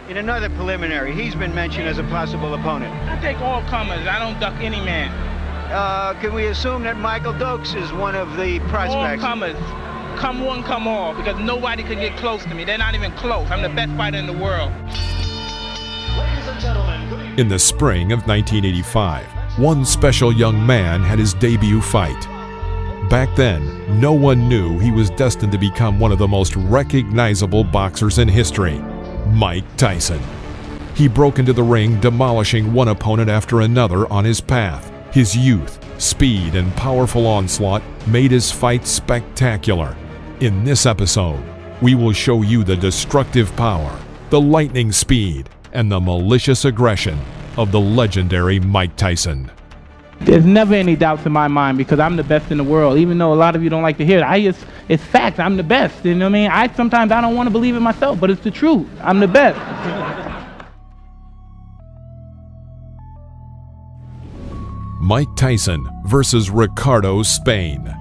In another preliminary, he's been mentioned as a possible opponent. I take all comers. I don't duck any man. Can we assume that Michael Dokes is one of the prospects? All comers. Come one, come all, because nobody could get close to me. They're not even close. I'm the best fighter in the world. Ladies and gentlemen, good evening. In the spring of 1985, one special young man had his debut fight. Back then, no one knew he was destined to become one of the most recognizable boxers in history, Mike Tyson. He broke into the ring, demolishing one opponent after another on his path. His youth, speed, and powerful onslaught made his fight spectacular. In this episode, we will show you the destructive power, the lightning speed, and the malicious aggression of the legendary Mike Tyson. There's never any doubts in my mind because I'm the best in the world. Even though a lot of you don't like to hear it, it's fact. I'm the best. You know what I mean? Sometimes I don't want to believe it myself, but it's the truth. I'm the best. Mike Tyson versus Ricardo Spain.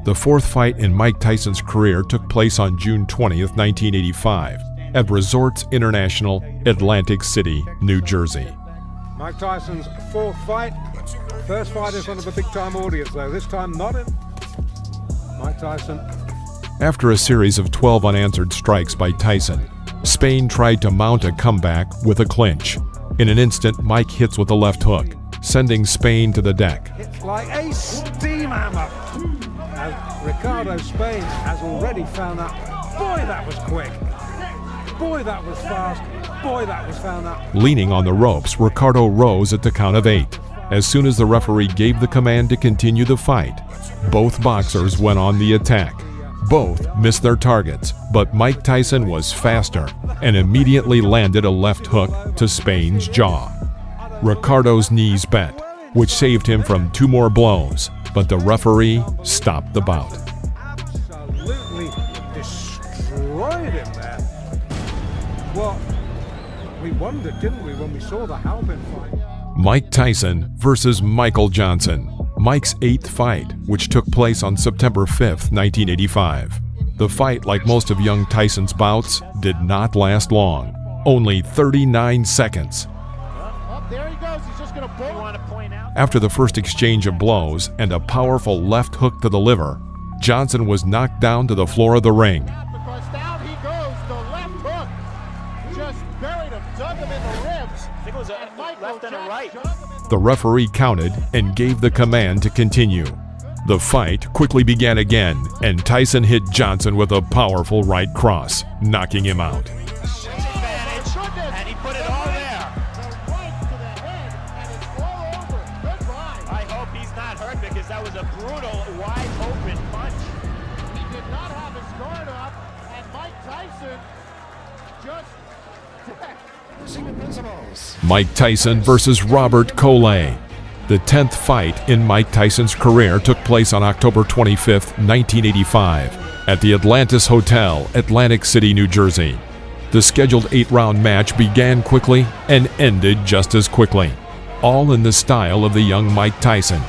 The fourth fight in Mike Tyson's career took place on June 20th, 1985, at Resorts International, Atlantic City, New Jersey. Mike Tyson's fourth fight. First fight in front of a big-time audience, though. This time not in. Mike Tyson. After a series of 12 unanswered strikes by Tyson, Spain tried to mount a comeback with a clinch. In an instant, Mike hits with a left hook, sending Spain to the deck. It's like a steam hammer. As Ricardo Spain has already found out. Boy, that was quick. Boy, that was fast. Boy, that was found out. Leaning on the ropes, Ricardo rose at the count of 8. As soon as the referee gave the command to continue the fight, both boxers went on the attack. Both missed their targets, but Mike Tyson was faster and immediately landed a left hook to Spain's jaw. Ricardo's knees bent, which saved him from 2 more blows, but the referee stopped the bout. Absolutely destroyed him there. Well, we wondered, didn't we, when we saw the Halpin fight? Mike Tyson versus Michael Johnson, Mike's 8th fight, which took place on September 5th, 1985. The fight, like most of young Tyson's bouts, did not last long, only 39 seconds. There he goes. He's just going to pull. After the first exchange of blows and a powerful left hook to the liver, Johnson was knocked down to the floor of the ring. Because down he goes. The left hook just buried him, dug him in the ribs. I think it was a left and a right. The referee counted and gave the command to continue. The fight quickly began again, and Tyson hit Johnson with a powerful right cross, knocking him out. Because that was a brutal, wide-open punch. He did not have his guard up, and Mike Tyson just... Mike Tyson versus Robert Coley. The 10th fight in Mike Tyson's career took place on October 25th, 1985, at the Atlantis Hotel, Atlantic City, New Jersey. The scheduled 8-round match began quickly and ended just as quickly, all in the style of the young Mike Tyson.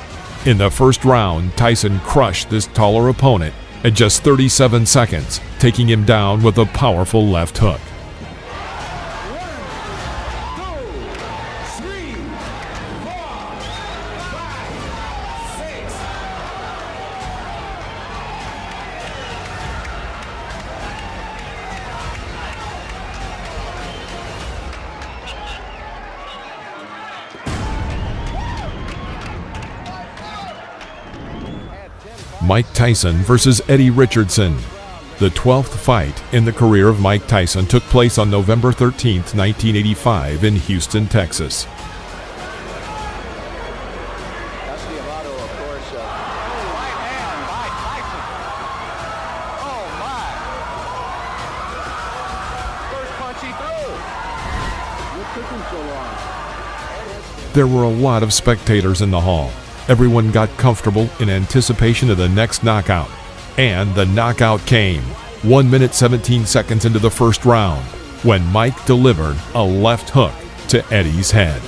In the first round, Tyson crushed this taller opponent at just 37 seconds, taking him down with a powerful left hook. Mike Tyson versus Eddie Richardson. The 12th fight in the career of Mike Tyson took place on November 13th, 1985 in Houston, Texas. There were a lot of spectators in the hall. Everyone got comfortable in anticipation of the next knockout. And the knockout came, 1 minute 17 seconds into the first round, when Mike delivered a left hook to Eddie's head.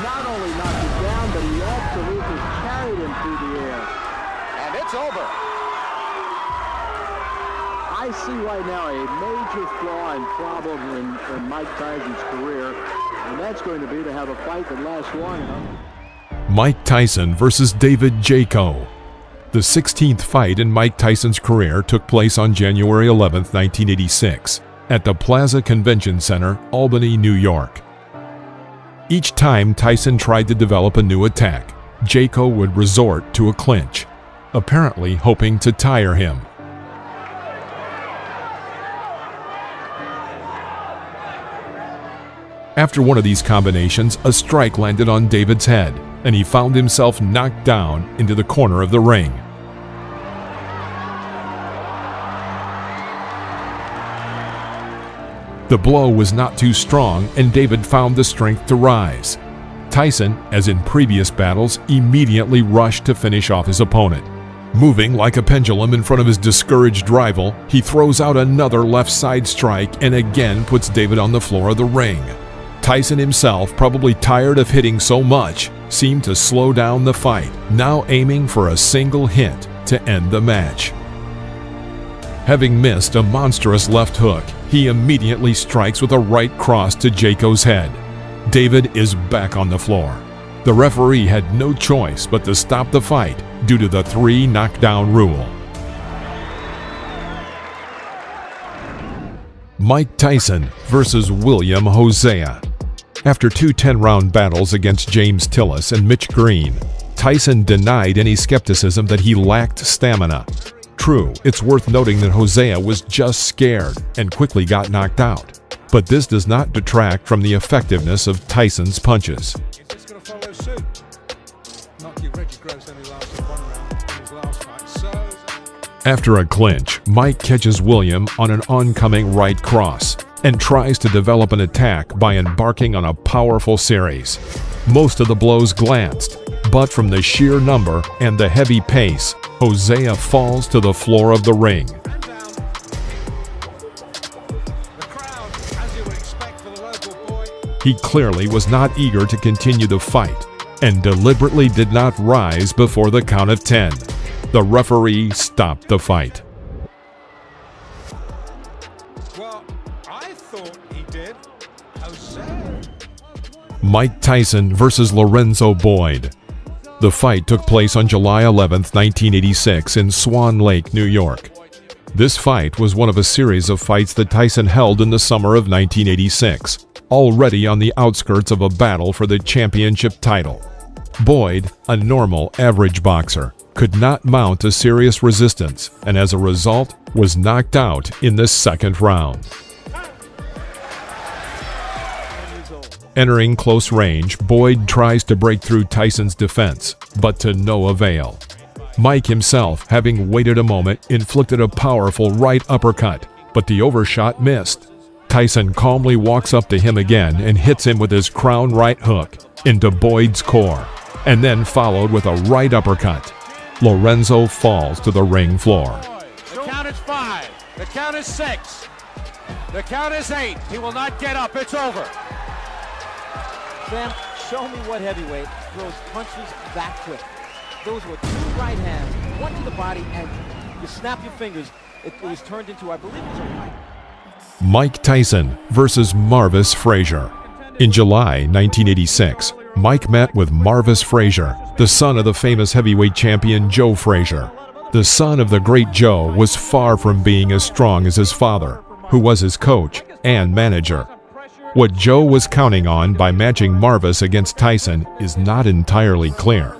Not only knocked him down, but he absolutely it's over. I see right now a major flaw and problem in Mike Tyson's career, and that's going to be to have a fight that lasts long enough. Mike Tyson versus David Jaco. The 16th fight in Mike Tyson's career took place on January 11, 1986, at the Plaza Convention Center, Albany, New York. Each time Tyson tried to develop a new attack, Jaco would resort to a clinch, apparently hoping to tire him. After one of these combinations, a strike landed on David's head, and he found himself knocked down into the corner of the ring. The blow was not too strong, and David found the strength to rise. Tyson, as in previous battles, immediately rushed to finish off his opponent. Moving like a pendulum in front of his discouraged rival, he throws out another left side strike and again puts David on the floor of the ring. Tyson himself, probably tired of hitting so much, seemed to slow down the fight, now aiming for a single hit to end the match. Having missed a monstrous left hook, he immediately strikes with a right cross to Jaco's head. David is back on the floor. The referee had no choice but to stop the fight due to the 3 knockdown rule. Mike Tyson versus William Hosea. After 2 10-round battles against James Tillis and Mitch Green, Tyson denied any skepticism that he lacked stamina. True, it's worth noting that Hosea was just scared and quickly got knocked out, but this does not detract from the effectiveness of Tyson's punches. He's just going to follow suit. Not your Reggie Gross only lasted 1 round in his last fight. So After a clinch, Mike catches William on an oncoming right cross and tries to develop an attack by embarking on a powerful series. Most of the blows glanced, but from the sheer number and the heavy pace, Hosea falls to the floor of the ring. and down. The crowd, as you would expect for the local boy, He clearly was not eager to continue the fight and deliberately did not rise before the count of 10. The referee stopped the fight. well, I thought he did. Jose. Mike Tyson versus Lorenzo Boyd. The fight took place on July 11, 1986 in Swan Lake, New York. This fight was one of a series of fights that Tyson held in the summer of 1986, already on the outskirts of a battle for the championship title. Boyd, a normal, average boxer, could not mount a serious resistance and as a result was knocked out in the second round. Entering close range, Boyd tries to break through Tyson's defense, but to no avail. Mike himself, having waited a moment, inflicted a powerful right uppercut, but the overshot missed. Tyson calmly walks up to him again and hits him with his crown right hook into Boyd's core, and then followed with a right uppercut. Lorenzo falls to the ring floor. The count is 5. The count is 6. The count is 8. He will not get up. It's over. Sam, show me what heavyweight throws punches that quick. Those were 2 right hands, 1 to the body, and you snap your fingers. It was turned into, I believe it was a right. Mike Tyson versus Marvis Frazier. In July 1986, Mike met with Marvis Frazier, the son of the famous heavyweight champion Joe Frazier. The son of the great Joe was far from being as strong as his father, who was his coach and manager. What Joe was counting on by matching Marvis against Tyson is not entirely clear.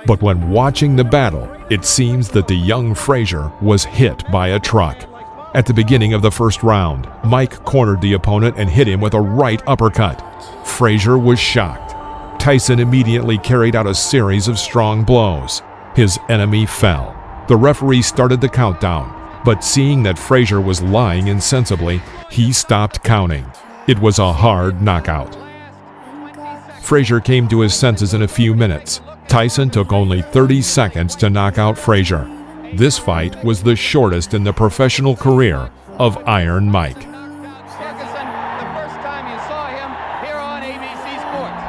But when watching the battle, it seems that the young Frazier was hit by a truck. At the beginning of the first round, Mike cornered the opponent and hit him with a right uppercut. Frazier was shocked. Tyson immediately carried out a series of strong blows. His enemy fell. The referee started the countdown, but seeing that Frazier was lying insensibly, he stopped counting. It was a hard knockout. Frazier came to his senses in a few minutes. Tyson took only 30 seconds to knock out Frazier. This fight was the shortest in the professional career of Iron Mike. Ferguson, the first time you saw him here on ABC Sports.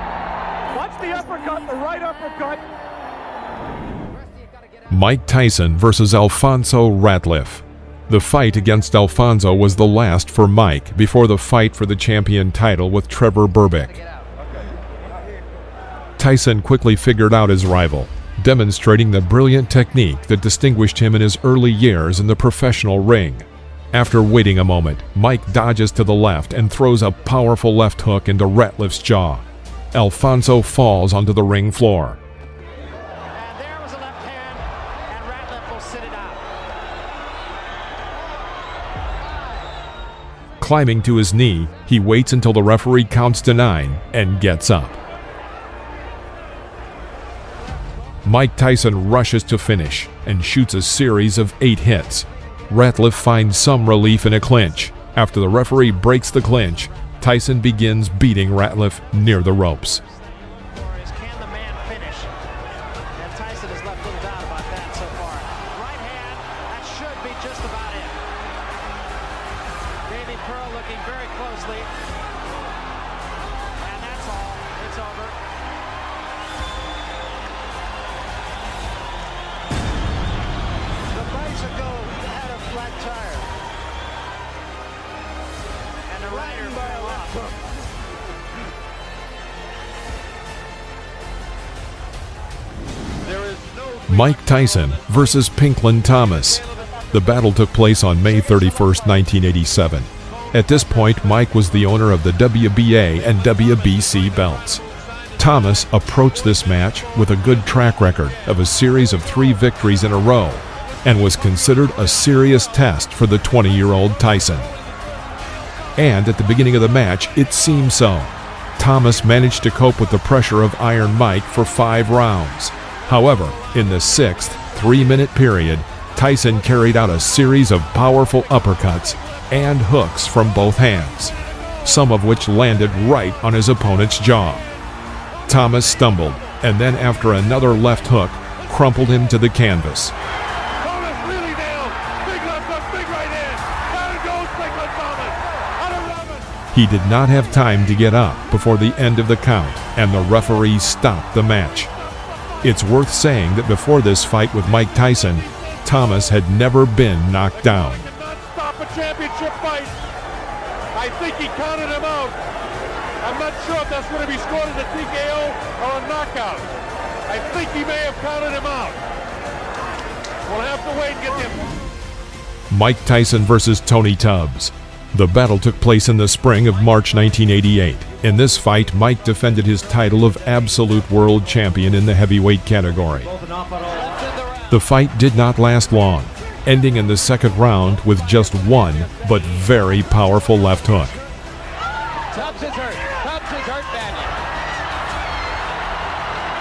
Watch the uppercut, the right uppercut. Mike Tyson versus Alfonso Ratliff. The fight against Alfonso was the last for Mike before the fight for the champion title with Trevor Berbick. Tyson quickly figured out his rival, demonstrating the brilliant technique that distinguished him in his early years in the professional ring. After waiting a moment, Mike dodges to the left and throws a powerful left hook into Ratliff's jaw. Alfonso falls onto the ring floor. And there was a left hand, and Ratliff will sit it out. Climbing to his knee, he waits until the referee counts to 9 and gets up. Mike Tyson rushes to finish and shoots a series of 8 hits. Ratliff finds some relief in a clinch. After the referee breaks the clinch, Tyson begins beating Ratliff near the ropes. Can the man finish? And Tyson has left little doubt about that so far. Right hand, that should be just about it. Davey Pearl looking very closely. And that's all. It's over. The bicycle had a flat tire. And the rider fell off. Mike Tyson versus Pinklin Thomas. The battle took place on May 31, 1987. At this point, Mike was the owner of the WBA and WBC belts. Thomas approached this match with a good track record of a series of 3 victories in a row and was considered a serious test for the 20-year-old Tyson. And at the beginning of the match, it seemed so. Thomas managed to cope with the pressure of Iron Mike for 5 rounds. However, in the 6th 3-minute period, Tyson carried out a series of powerful uppercuts and hooks from both hands, some of which landed right on his opponent's jaw. Thomas stumbled, and then after another left hook, crumpled him to the canvas. He did not have time to get up before the end of the count, and the referee stopped the match. It's worth saying that before this fight with Mike Tyson, Thomas had never been knocked down. Did not stop a championship fight. I think he counted him out. I'm not sure if that's going to be scored as a TKO or a knockout. I think he may have counted him out. We'll have to wait and get him. Mike Tyson versus Tony Tubbs. The battle took place in the spring of March 1988. In this fight, Mike defended his title of absolute world champion in the heavyweight category. The fight did not last long, ending in the 2nd round with just one but very powerful left hook. Tubbs is hurt. Tubbs is hurt badly.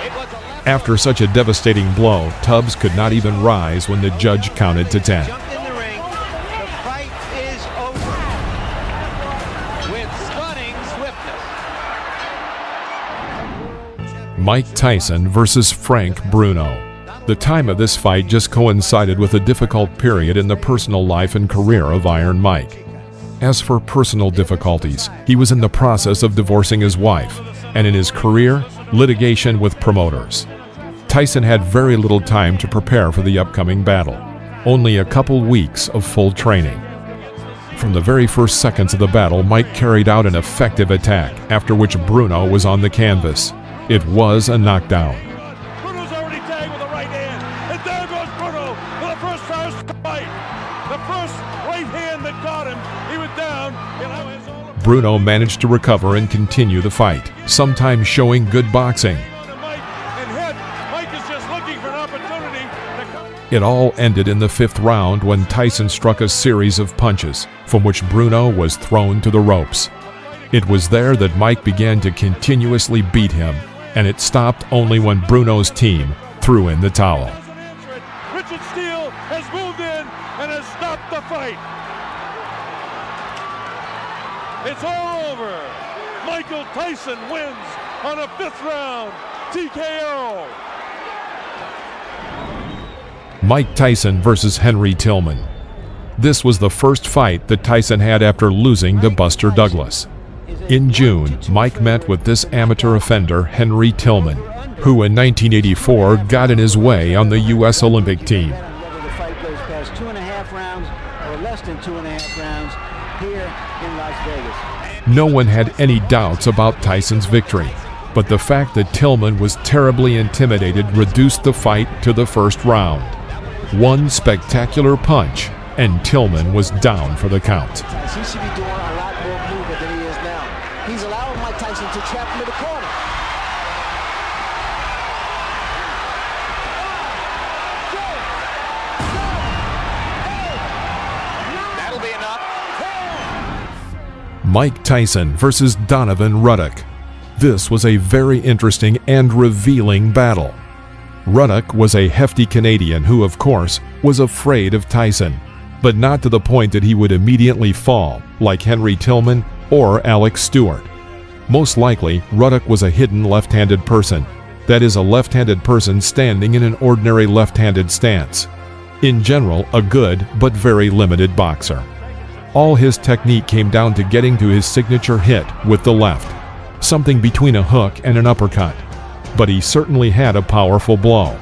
It was a left After such a devastating blow, Tubbs could not even rise when the judge counted to 10. Jumped in the ring. The fight is over. with stunning swiftness. Mike Tyson versus Frank Bruno. The time of this fight just coincided with a difficult period in the personal life and career of Iron Mike. As for personal difficulties, he was in the process of divorcing his wife, and in his career, litigation with promoters. Tyson had very little time to prepare for the upcoming battle, only a couple weeks of full training. From the very first seconds of the battle, Mike carried out an effective attack, after which Bruno was on the canvas. It was a knockdown. Bruno's already tagged with a right hand. And there goes Bruno for the first fight. The first right hand that got him. He was down. Bruno managed to recover and continue the fight, sometimes showing good boxing. Mike is just looking for an opportunity to come. It all ended in the 5th round when Tyson struck a series of punches, from which Bruno was thrown to the ropes. It was there that Mike began to continuously beat him, and it stopped only when Bruno's team threw in the towel. Richard Steele has moved in and has stopped the fight. It's all over. Michael Tyson wins on a 5th round TKO. Mike Tyson versus Henry Tillman. This was the first fight that Tyson had after losing to Buster Douglas. In June, Mike met with this amateur offender, Henry Tillman, who in 1984 got in his way on the U.S. Olympic team. Whether the fight goes past 2.5 rounds or less than 2.5 rounds here in Las Vegas. No one had any doubts about Tyson's victory, but the fact that Tillman was terribly intimidated reduced the fight to the first round. One spectacular punch, and Tillman was down for the count. He should be doing a lot more movement than he is now. He's allowing Mike Tyson to trap him in the corner. That'll be enough. Mike Tyson versus Donovan Ruddock. This was a very interesting and revealing battle. Ruddock was a hefty Canadian who, of course, was afraid of Tyson, but not to the point that he would immediately fall, like Henry Tillman or Alex Stewart. Most likely, Ruddock was a hidden left-handed person. That is, a left-handed person standing in an ordinary left-handed stance. In general, a good but very limited boxer. All his technique came down to getting to his signature hit with the left, something between a hook and an uppercut. But he certainly had a powerful blow.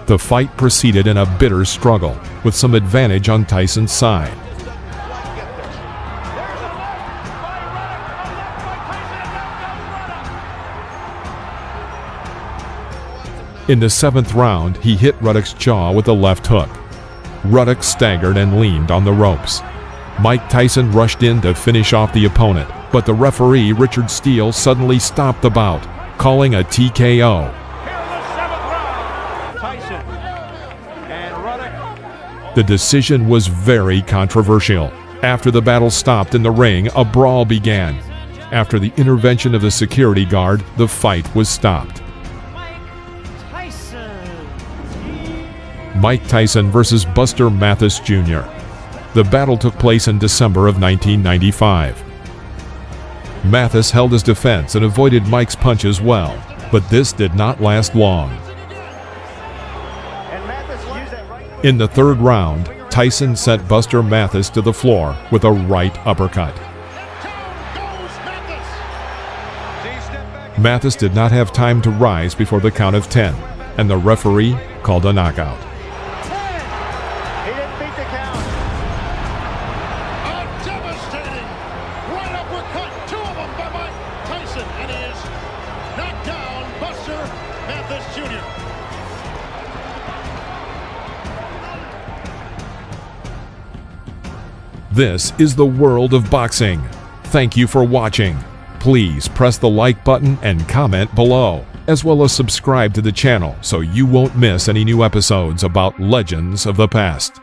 The fight proceeded in a bitter struggle, with some advantage on Tyson's side. In the 7th round, he hit Ruddock's jaw with a left hook. Ruddock staggered and leaned on the ropes. Mike Tyson rushed in to finish off the opponent, but the referee, Richard Steele, suddenly stopped the bout, calling a TKO. The decision was very controversial. After the battle stopped in the ring, a brawl began. After the intervention of the security guard, the fight was stopped. Mike Tyson versus Buster Mathis Jr. The battle took place in December of 1995. Mathis held his defense and avoided Mike's punches well, but this did not last long. In the 3rd round, Tyson sent Buster Mathis to the floor with a right uppercut. Mathis did not have time to rise before the count of 10, and the referee called a knockout. This is the world of boxing. Thank you for watching. Please press the like button and comment below, as well as subscribe to the channel so you won't miss any new episodes about legends of the past.